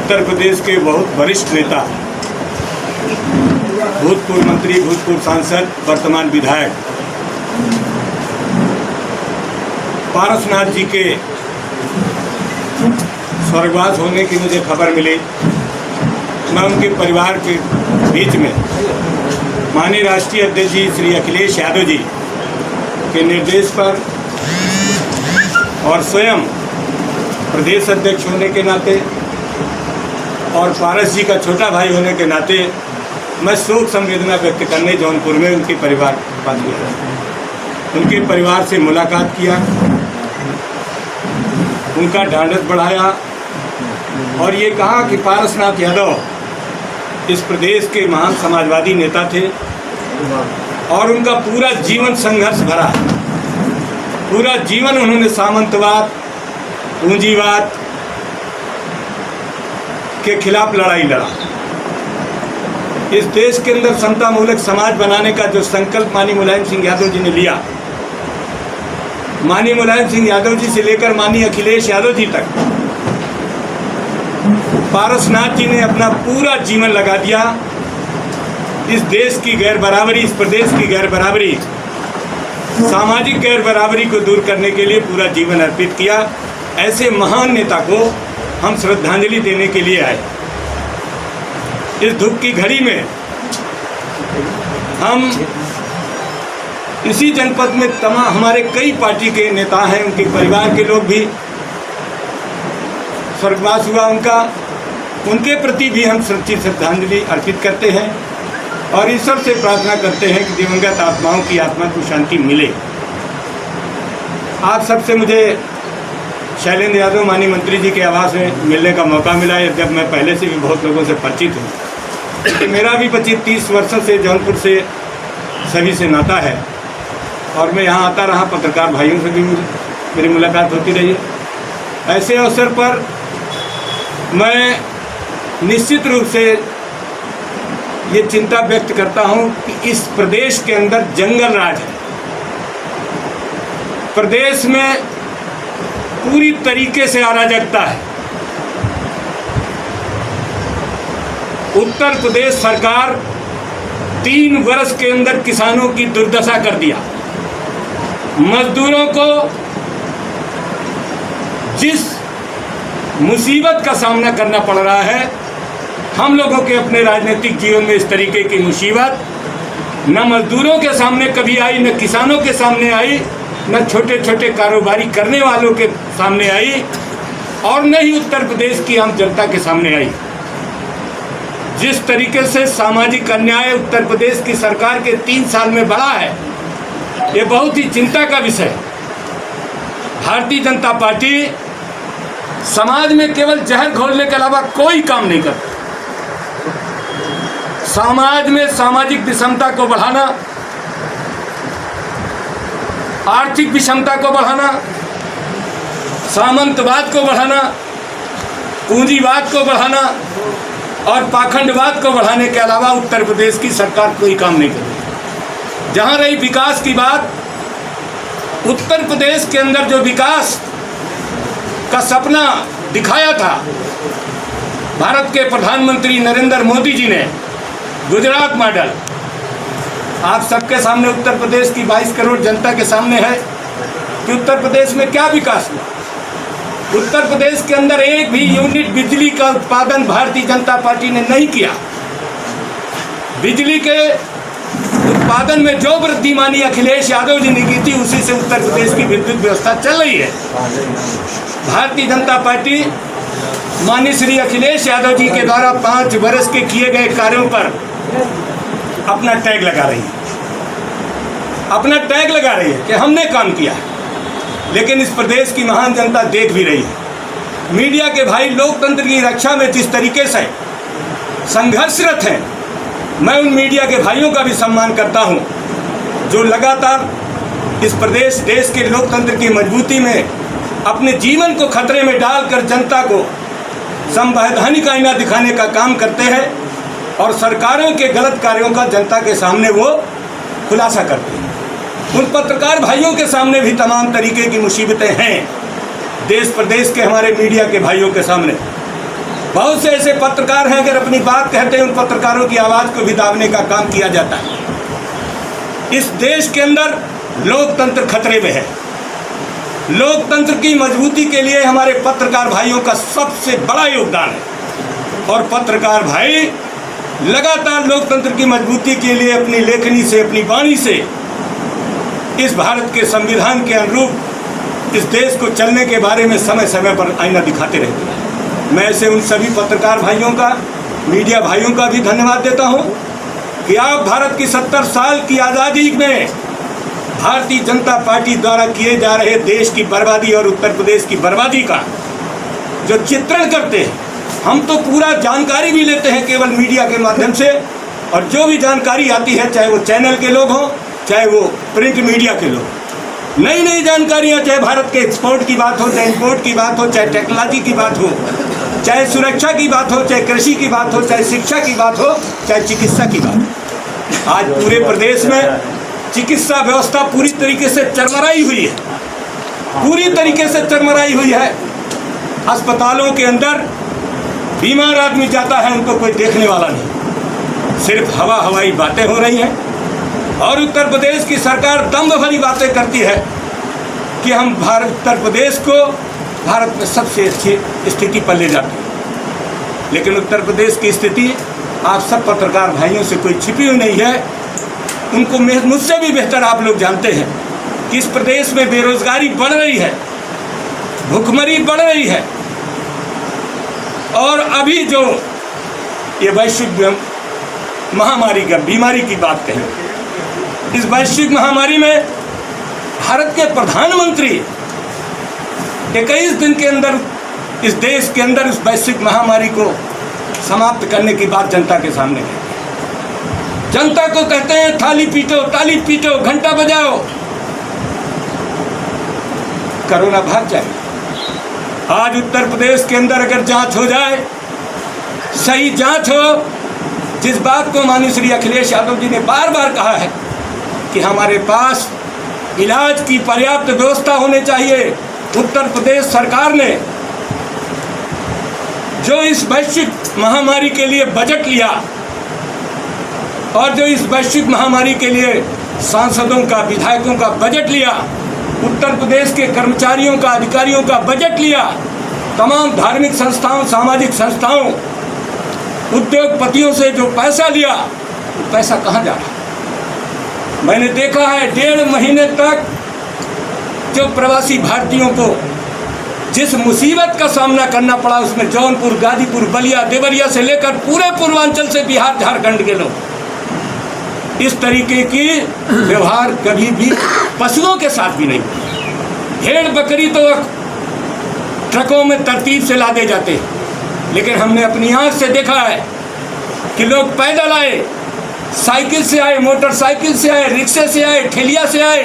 उत्तर प्रदेश के बहुत वरिष्ठ नेता, भूतपूर्व मंत्री, भूतपूर्व सांसद, वर्तमान विधायक पारसनाथ जी के स्वर्गवास होने की मुझे खबर मिली। मैं उनके परिवार के बीच में माननीय राष्ट्रीय अध्यक्ष जी श्री अखिलेश यादव जी के निर्देश पर और स्वयं प्रदेश अध्यक्ष होने के नाते और पारस जी का छोटा भाई होने के नाते मैं शोक संवेदना व्यक्त करने जौनपुर में उनके परिवार के पास गया। उनके परिवार से मुलाकात किया, उनका ढांढस बढ़ाया और ये कहा कि पारसनाथ यादव इस प्रदेश के महान समाजवादी नेता थे और उनका पूरा जीवन संघर्ष भरा। पूरा जीवन उन्होंने सामंतवाद, पूंजीवाद के खिलाफ लड़ाई लड़ा। इस देश के अंदर समतामूलक समाज बनाने का जो संकल्प माननीय मुलायम सिंह यादव जी ने लिया, माननीय मुलायम सिंह यादव जी से लेकर माननीय अखिलेश यादव जी तक, पारसनाथ जी ने अपना पूरा जीवन लगा दिया इस देश की गैर बराबरी, इस प्रदेश की गैर बराबरी, सामाजिक गैर बराबरी को दूर करने के लिए पूरा जीवन अर्पित किया। ऐसे महान नेता को हम श्रद्धांजलि देने के लिए आए। इस दुख की घड़ी में हम इसी जनपद में तमाम हमारे कई पार्टी के नेता हैं, उनके परिवार के लोग भी स्वर्गवास हुआ उनका, उनके प्रति भी हम सच्ची श्रद्धांजलि अर्पित करते हैं और ईश्वर से प्रार्थना करते हैं कि दिवंगत आत्माओं की आत्मा को शांति मिले। आप सबसे मुझे शैलेंद्र यादव माननीय मंत्री जी के आवास में मिलने का मौका मिला है। जब मैं पहले से भी बहुत लोगों से परिचित हूँ, मेरा भी 25-30 वर्षों से जौनपुर से सभी से नाता है और मैं यहाँ आता रहा, पत्रकार भाइयों से भी मेरी मुलाकात होती रही है। ऐसे अवसर पर मैं निश्चित रूप से ये चिंता व्यक्त करता हूँ कि इस प्रदेश के अंदर जंगल राज है। प्रदेश में पूरी तरीके से अराजकता है। उत्तर प्रदेश सरकार 3 वर्ष के अंदर किसानों की दुर्दशा कर दिया। मजदूरों को जिस मुसीबत का सामना करना पड़ रहा है, हम लोगों के अपने राजनीतिक जीवन में इस तरीके की मुसीबत न मजदूरों के सामने कभी आई, न किसानों के सामने आई, न छोटे छोटे कारोबारी करने वालों के सामने आई और न ही उत्तर प्रदेश की आम जनता के सामने आई। जिस तरीके से सामाजिक अन्याय उत्तर प्रदेश की सरकार के 3 साल में बढ़ा है, ये बहुत ही चिंता का विषय है। भारतीय जनता पार्टी समाज में केवल जहर घोलने के अलावा कोई काम नहीं करती। समाज में सामाजिक विषमता को बढ़ाना, आर्थिक विषमता को बढ़ाना, सामंतवाद को बढ़ाना, पूंजीवाद को बढ़ाना और पाखंडवाद को बढ़ाने के अलावा उत्तर प्रदेश की सरकार कोई काम नहीं करती। जहां रही विकास की बात, उत्तर प्रदेश के अंदर जो विकास का सपना दिखाया था भारत के प्रधानमंत्री नरेंद्र मोदी जी ने, गुजरात मॉडल, आप सबके सामने उत्तर प्रदेश की 22 करोड़ जनता के सामने है कि उत्तर प्रदेश में क्या विकास हुआ। उत्तर प्रदेश के अंदर एक भी यूनिट बिजली का उत्पादन भारतीय जनता पार्टी ने नहीं किया। बिजली के उत्पादन में जो वृद्धि माननीय अखिलेश यादव जी ने की थी, उसी से उत्तर प्रदेश की विद्युत व्यवस्था चल रही है। भारतीय जनता पार्टी माननीय श्री अखिलेश यादव जी के द्वारा 5 वर्ष के किए गए कार्यों पर अपना टैग लगा रही है, अपना टैग लगा रही है कि हमने काम किया है। लेकिन इस प्रदेश की महान जनता देख भी रही है। मीडिया के भाई लोकतंत्र की रक्षा में जिस तरीके से संघर्षरत हैं, मैं उन मीडिया के भाइयों का भी सम्मान करता हूं जो लगातार इस प्रदेश देश के लोकतंत्र की मजबूती में अपने जीवन को खतरे में डालकर जनता को संवैधानिक आईना दिखाने का काम करते हैं और सरकारों के गलत कार्यों का जनता के सामने वो खुलासा करते हैं। उन पत्रकार भाइयों के सामने भी तमाम तरीके की मुसीबतें हैं, देश प्रदेश के हमारे मीडिया के भाइयों के सामने। बहुत से ऐसे पत्रकार हैं, अगर अपनी बात कहते हैं उन पत्रकारों की आवाज़ को भी दाबने का काम किया जाता है। इस देश के अंदर लोकतंत्र खतरे में है। लोकतंत्र की मजबूती के लिए हमारे पत्रकार भाइयों का सबसे बड़ा योगदान है और पत्रकार भाई लगातार लोकतंत्र की मजबूती के लिए अपनी लेखनी से, अपनी वाणी से इस भारत के संविधान के अनुरूप इस देश को चलने के बारे में समय समय पर आईना दिखाते रहते हैं। मैं ऐसे उन सभी पत्रकार भाइयों का, मीडिया भाइयों का भी धन्यवाद देता हूं कि आप भारत की 70 साल की आज़ादी में भारतीय जनता पार्टी द्वारा किए जा रहे देश की बर्बादी और उत्तर प्रदेश की बर्बादी का जो चित्रण करते हैं, हम तो पूरा जानकारी भी लेते हैं केवल मीडिया के माध्यम से, और जो भी जानकारी आती है, चाहे वो चैनल के लोग हों, चाहे वो प्रिंट मीडिया के लोग, नई नई जानकारियाँ, चाहे भारत के एक्सपोर्ट की बात हो, चाहे इंपोर्ट की बात हो, चाहे टेक्नोलॉजी की बात हो, चाहे सुरक्षा की बात हो, चाहे कृषि की बात हो, चाहे शिक्षा की बात हो, चाहे चिकित्सा की बात हो। आज पूरे प्रदेश में चिकित्सा व्यवस्था पूरी तरीके से चरमराई हुई है, पूरी तरीके से चरमराई हुई है। अस्पतालों के अंदर बीमार आदमी जाता है, उनको कोई देखने वाला नहीं, सिर्फ हवाई बातें हो रही हैं। और उत्तर प्रदेश की सरकार दम्भ भरी बातें करती है कि हम उत्तर प्रदेश को भारत में सबसे अच्छी स्थिति पर ले जाते हैं, लेकिन उत्तर प्रदेश की स्थिति आप सब पत्रकार भाइयों से कोई छिपी हुई नहीं है। उनको मुझसे भी बेहतर आप लोग जानते हैं कि इस प्रदेश में बेरोजगारी बढ़ रही है, भुखमरी बढ़ रही है, और अभी जो ये वैश्विक महामारी का बीमारी की बात कहें, इस वैश्विक महामारी में भारत के प्रधानमंत्री 21 दिन के अंदर इस देश के अंदर इस वैश्विक महामारी को समाप्त करने की बात जनता के सामने है। जनता को कहते हैं थाली पीटो, ताली पीटो, घंटा बजाओ, कोरोना भाग जाए। आज उत्तर प्रदेश के अंदर अगर जांच हो जाए, सही जांच हो, जिस बात को माननीय श्री अखिलेश यादव जी ने बार बार कहा है कि हमारे पास इलाज की पर्याप्त व्यवस्था होनी चाहिए। उत्तर प्रदेश सरकार ने जो इस वैश्विक महामारी के लिए बजट लिया और जो इस वैश्विक महामारी के लिए सांसदों का, विधायकों का बजट लिया, उत्तर प्रदेश के कर्मचारियों का, अधिकारियों का बजट लिया, तमाम धार्मिक संस्थाओं, सामाजिक संस्थाओं, उद्योगपतियों से जो पैसा लिया, वो पैसा कहाँ जा रहा? मैंने देखा है 1.5 महीने तक जो प्रवासी भारतीयों को जिस मुसीबत का सामना करना पड़ा, उसमें जौनपुर, गाजीपुर, बलिया, देवरिया से लेकर पूरे पूर्वांचल से बिहार, झारखंड के लोग, इस तरीके की व्यवहार कभी भी पशुओं के साथ भी नहीं। भेड़ बकरी तो ट्रकों में तरतीब से लादे जाते, लेकिन हमने अपनी आँख से देखा है कि लोग पैदल आए, साइकिल से आए, मोटरसाइकिल से आए, रिक्शे से आए, ठेलिया से आए,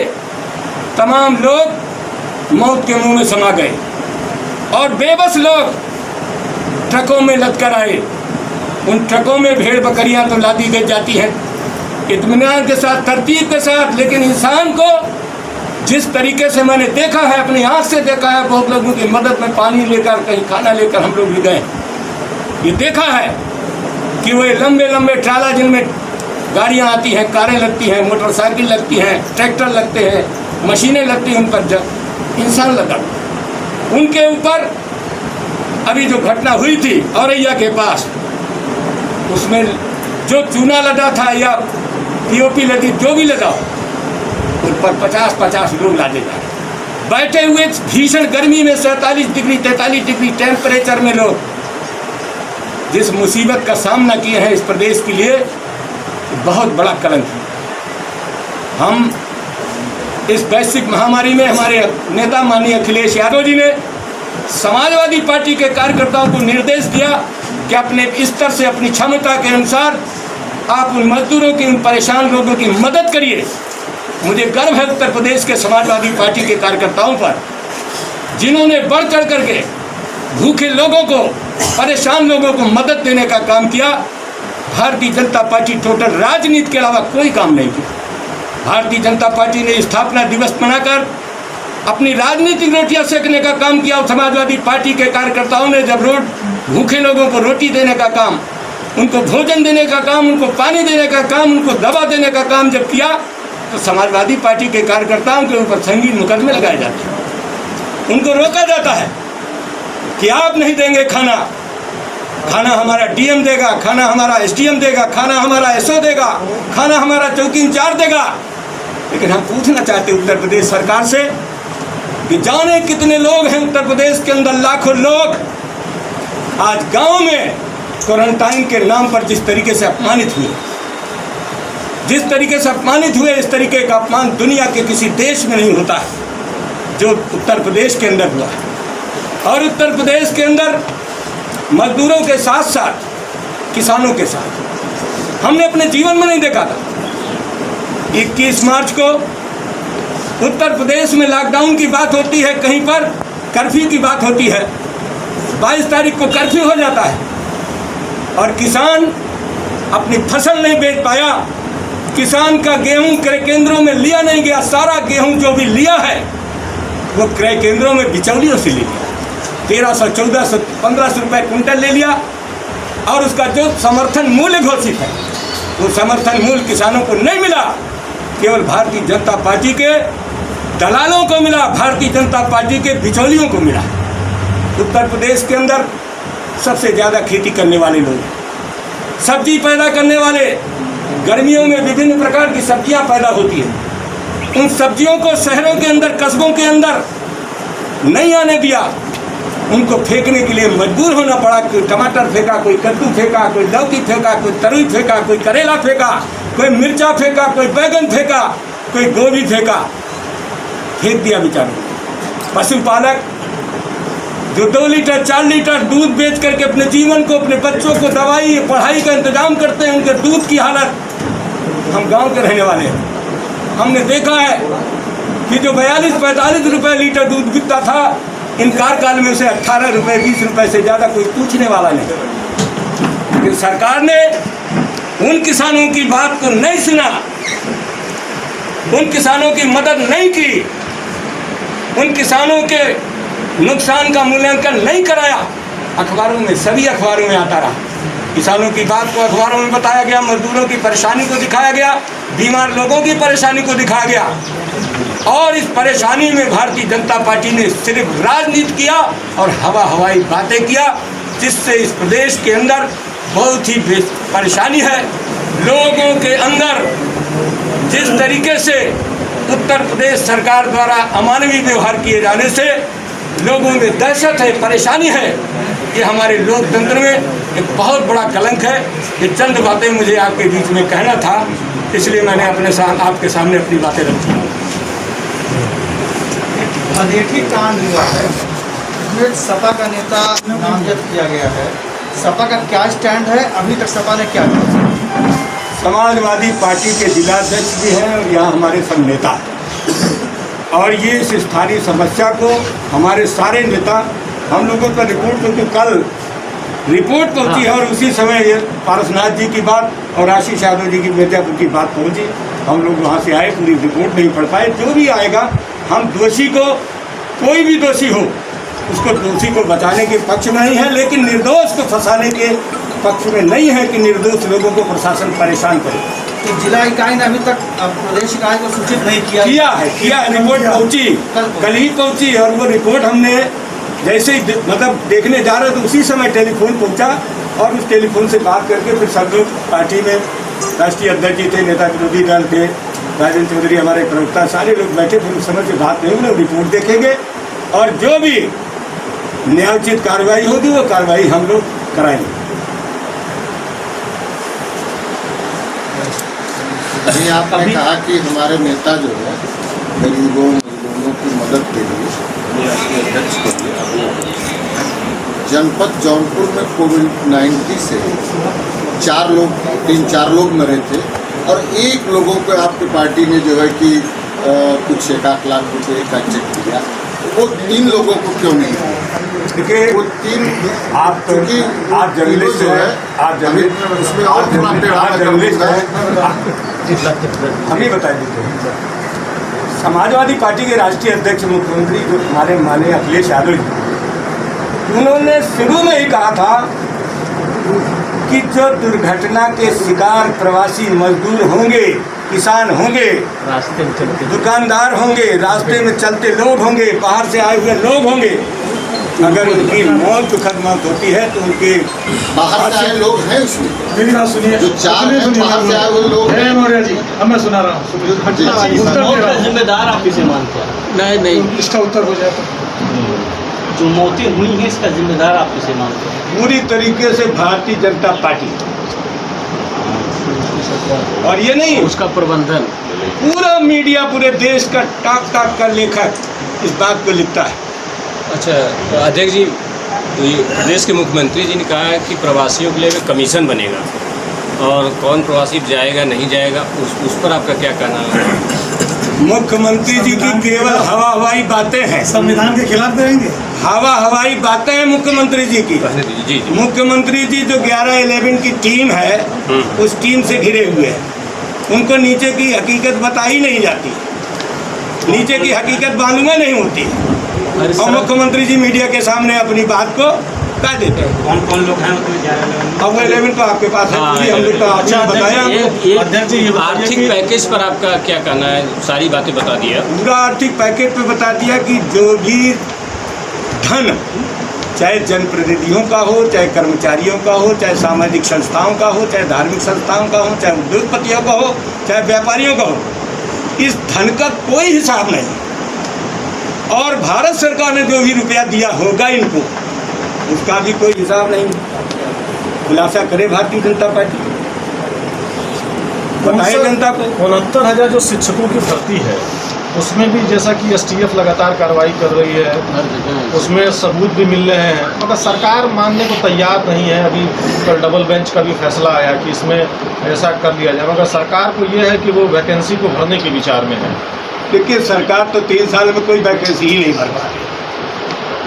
तमाम लोग मौत के मुंह में समा गए और बेबस लोग ट्रकों में लदकर आए। उन ट्रकों में भेड़ बकरियां तो लादी गई जाती हैं इत्मीनान के साथ, तरतीब के साथ, लेकिन इंसान को जिस तरीके से मैंने देखा है, अपनी आँख से देखा है, बहुत लोगों की मदद में पानी लेकर, कहीं खाना लेकर हम लोग भी गए, ये देखा है कि वो लंबे लंबे ट्राला जिनमें गाड़ियाँ आती हैं, कारें लगती हैं, मोटरसाइकिल लगती हैं, ट्रैक्टर लगते हैं, मशीनें लगती हैं, उन पर जब इंसान लगा, उनके ऊपर अभी जो घटना हुई थी औरैया के पास, उसमें जो चूना लदा था या पीओपी लदी, जो भी लदा, उन पर 50-50 लोग लादे जा रहे, बैठे हुए भीषण गर्मी में 47 डिग्री 43 डिग्री टेम्परेचर में लोग जिस मुसीबत का सामना किए हैं इस प्रदेश के लिए, बहुत बड़ा कलंक है। हम इस वैश्विक महामारी में हमारे नेता माननीय अखिलेश यादव जी ने समाजवादी पार्टी के कार्यकर्ताओं को निर्देश दिया कि अपने स्तर से, अपनी क्षमता के अनुसार आप उन मजदूरों की, उन परेशान लोगों की मदद करिए। मुझे गर्व है उत्तर प्रदेश के समाजवादी पार्टी के कार्यकर्ताओं पर, जिन्होंने बढ़ चढ़ करके भूखे लोगों को, परेशान लोगों को मदद देने का काम किया। भारतीय जनता पार्टी टोटल राजनीति के अलावा कोई काम नहीं किया। भारतीय जनता पार्टी ने स्थापना दिवस मनाकर अपनी राजनीतिक रोटियां सेकने का काम किया। समाजवादी पार्टी के कार्यकर्ताओं ने जब भूखे लोगों को रोटी देने का काम, उनको भोजन देने का काम, उनको पानी देने का काम, उनको दवा देने का काम जब किया, तो समाजवादी पार्टी के कार्यकर्ताओं के ऊपर संगीन मुकदमे लगाए जाते हैं। उनको रोका जाता है कि आप नहीं देंगे खाना, खाना हमारा डीएम देगा, खाना हमारा एसडीएम देगा, खाना हमारा एसओ देगा, खाना हमारा चौकी इंचार्ज देगा। लेकिन हम पूछना चाहते उत्तर प्रदेश सरकार से कि जाने कितने लोग हैं उत्तर प्रदेश के अंदर, लाखों लोग आज गांव में क्वारंटाइन के नाम पर जिस तरीके से अपमानित हुए, जिस तरीके से अपमानित हुए, इस तरीके का अपमान दुनिया के किसी देश में नहीं होता है जो उत्तर प्रदेश के अंदर हुआ है। और उत्तर प्रदेश के अंदर मजदूरों के साथ साथ किसानों के साथ हमने अपने जीवन में नहीं देखा था। 21 मार्च को उत्तर प्रदेश में लॉकडाउन की बात होती है, कहीं पर कर्फ्यू की बात होती है, 22 तारीख को कर्फ्यू हो जाता है और किसान अपनी फसल नहीं बेच पाया। किसान का गेहूं क्रय केंद्रों में लिया नहीं गया, सारा गेहूं जो भी लिया है वो क्रय केंद्रों में बिचौलियों से ले लिया। 1300, 1400, 1500 रुपये कुंटल ले लिया और उसका जो समर्थन मूल्य घोषित है वो समर्थन मूल्य किसानों को नहीं मिला, केवल भारतीय जनता पार्टी के दलालों को मिला, भारतीय जनता पार्टी के बिचौलियों को मिला। उत्तर प्रदेश के अंदर सबसे ज़्यादा खेती करने वाले लोग, सब्जी पैदा करने वाले, गर्मियों में विभिन्न प्रकार की सब्जियां पैदा होती हैं, उन सब्जियों को शहरों के अंदर, कस्बों के अंदर नहीं आने दिया, उनको फेंकने के लिए मजबूर होना पड़ा। कोई टमाटर फेंका, कोई कद्दू फेंका, कोई लौकी फेंका, कोई तरुई फेंका, कोई करेला फेंका, कोई मिर्चा फेंका, कोई बैगन फेंका, कोई गोभी फेंका, फेंक दिया बेचारों। पशुपालक जो 2 लीटर 4 लीटर दूध बेच करके अपने जीवन को, अपने बच्चों को दवाई पढ़ाई का इंतजाम करते हैं, उनके दूध की हालत, हम गांव के रहने वाले हैं, हमने देखा है कि जो 42-45 रुपये लीटर दूध बिकता था, इन कार्यकाल में उसे 18 रुपये 20 रुपये से ज़्यादा कोई पूछने वाला नहीं। लेकिन सरकार ने उन किसानों की बात को नहीं सुना, उन किसानों की मदद नहीं की, उन किसानों के नुकसान का मूल्यांकन नहीं कराया। अखबारों में, सभी अखबारों में आता रहा, किसानों की बात को अखबारों में बताया गया, मजदूरों की परेशानी को दिखाया गया, बीमार लोगों की परेशानी को दिखाया गया। और इस परेशानी में भारतीय जनता पार्टी ने सिर्फ राजनीति किया और हवाई बातें किया, जिससे इस प्रदेश के अंदर बहुत ही परेशानी है। लोगों के अंदर जिस तरीके से उत्तर प्रदेश सरकार द्वारा अमानवीय व्यवहार किए जाने से लोगों में दहशत है, परेशानी है, ये हमारे लोकतंत्र में एक बहुत बड़ा कलंक है। ये चंद बातें मुझे आपके बीच में कहना था, इसलिए मैंने आपके सामने अपनी बातें रखी। अमेठी कांड हुआ है, इसमें सपा का नेता नामजद किया गया है, सपा का क्या स्टैंड है, अभी तक सपा ने क्या किया? समाजवादी पार्टी के जिलाध्यक्ष भी हैं और यहाँ हमारे सब नेता हैं, और ये इस स्थानीय समस्या को हमारे सारे नेता, हम लोगों का रिपोर्ट, क्योंकि कल रिपोर्ट पहुंची है और उसी समय ये पारसनाथ जी की बात और आशीष यादव जी की मिर्जापुर की बात पहुंची, हम लोग वहाँ से आए, पूरी रिपोर्ट नहीं पढ़ पाए। जो भी आएगा, हम दोषी को, कोई भी दोषी हो, उसको दोषी को बचाने के पक्ष में नहीं है, लेकिन निर्दोष को फंसाने के पक्ष में नहीं है कि निर्दोष लोगों को प्रशासन परेशान करे। तो जिला इकाई ने अभी तक प्रदेश इकाई को सूचित नहीं किया है, रिपोर्ट पहुंची, कल ही पहुंची, और वो रिपोर्ट हमने जैसे ही मतलब देखने जा रहे तो उसी समय टेलीफोन पहुंचा और उस टेलीफोन से बात करके फिर सब लोग पार्टी में, राष्ट्रीय अध्यक्ष जी थे, नेता विरोधी दल थे, राजेंद्र चौधरी हमारे प्रवक्ता, सारे लोग बैठे, फिर उस समय से बात नहीं हुई, रिपोर्ट देखेंगे और जो भी न्यायोचित कार्रवाई होगी वो कार्रवाई हम लोग कराएंगे। अभी आपने कहा कि हमारे नेता जो है गरीबों मजदूरों की मदद के लिए राष्ट्रीय अध्यक्ष के लिए जनपद जौनपुर में कोविड-19 से 3-4 लोग मरे थे और 1 लोगों को आपकी पार्टी ने जो है कि कुछ 1 लाख रुपये का चेक दिया, वो 3 लोगों को क्यों नहीं दिया? देखिए, वो 3 आप जर्नलिस्ट हैं, आप जर्नलिस्ट, उसमें और थोड़ा जर्नलिस्ट हैं, हम ही बता देते हैं। समाजवादी पार्टी के राष्ट्रीय अध्यक्ष मुख्यमंत्री जो हमारे माननीय अखिलेश यादव जी, उन्होंने शुरू में ही कहा था कि जो दुर्घटना के शिकार प्रवासी मजदूर होंगे, किसान होंगे, रास्ते में चलते दुकानदार होंगे, रास्ते में चलते लोग होंगे, बाहर से आए हुए लोग होंगे, अगर उनकी मौत दुखद मौत होती है तो उनके बाहर से आए लोग हैं उसमें, मेरी बात सुनिए, जो चार हैं बाहर से आए हुए लोग हैं। मौर्य जी, अब मैं सुना रहा हूँ, जी, उत्तर मौत दे का रहा हूँ। जिम्मेदार आप किसे मानते हैं? तो इसका उत्तर हो जाए तो जो मौतें हुई हैं इसका जिम्मेदार आप किसे मानते हैं? पूरी तरीके से भारतीय जनता पार्टी, और ये नहीं उसका प्रबंधन पूरा मीडिया पूरे देश का टॉप का लेखक इस बात को लिखता है। अच्छा अध्यक्ष जी, तो ये प्रदेश के मुख्यमंत्री जी ने कहा है कि प्रवासियों के लिए भी कमीशन बनेगा, और कौन प्रवासी जाएगा नहीं जाएगा उस पर आपका क्या कहना है? मुख्यमंत्री जी की केवल हवा हवाई बातें हैं, संविधान के खिलाफ रहेंगे। हवा हवाई बातें हैं मुख्यमंत्री जी की। कहने दीजिए। जी जी। मुख्यमंत्री जी जो 11-11 की टीम है, उस टीम से घिरे हुए हैं, उनको नीचे की हकीकत बताई नहीं जाती, नीचे की हकीकत मालूम नहीं होती, और मुख्यमंत्री जी मीडिया के सामने अपनी बात को कह देते हैं। कौन कौन लोग हैं मतलब अब 11 तो आपके पास है, पूरी हम लोग तो आपने बताया। अध्यक्ष जी आर्थिक पैकेज पर आपका क्या कहना है? सारी बातें बता दिया। पूरा आर्थिक पैकेज पे बता दिया कि जो भी धन, चाहे जनप्रतिनिधियों का हो, चाहे कर्मचारियों का हो, चाहे सामाजिक संस्थाओं का हो, चाहे धार्मिक संस्थाओं का हो, चाहे उद्योगपतियों का हो, चाहे व्यापारियों का हो, इस धन का कोई हिसाब नहीं। और भारत सरकार ने जो भी रुपया दिया होगा इनको, उसका भी कोई हिसाब नहीं। खुलासा करे भारतीय जनता पार्टी, बताए जनता को। 69,000 जो शिक्षकों की भर्ती है, उसमें भी जैसा कि STF लगातार कार्रवाई कर रही है, उसमें सबूत भी मिल रहे हैं, मगर सरकार मानने को तैयार नहीं है। अभी कल डबल बेंच का भी फैसला आया कि इसमें ऐसा कर लिया जाए, मगर सरकार को ये है कि वो वैकेंसी को भरने के विचार में है। देखिए, सरकार तो 3 साल में कोई वैकेंसी ही नहीं भर पा रही।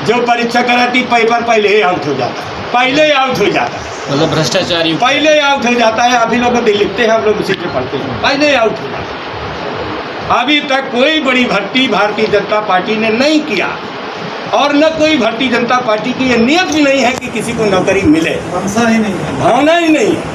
जो परीक्षा कराती पेपर पहले ही आउट हो जाता है, पहले ही आउट हो जाता है, मतलब भ्रष्टाचारी पहले ही आउट हो जाता है। अभी लोग लिखते हैं, हम लोग उसी से पढ़ते हैं, पहले ही आउट हो जाता है। अभी तक कोई बड़ी भर्ती भारतीय जनता पार्टी ने नहीं किया, और न कोई भारतीय जनता पार्टी की ये नियत भी नहीं है कि किसी को नौकरी मिले, मनसा ही नहीं है, भावना ही नहीं है।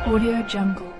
Audio Jungle.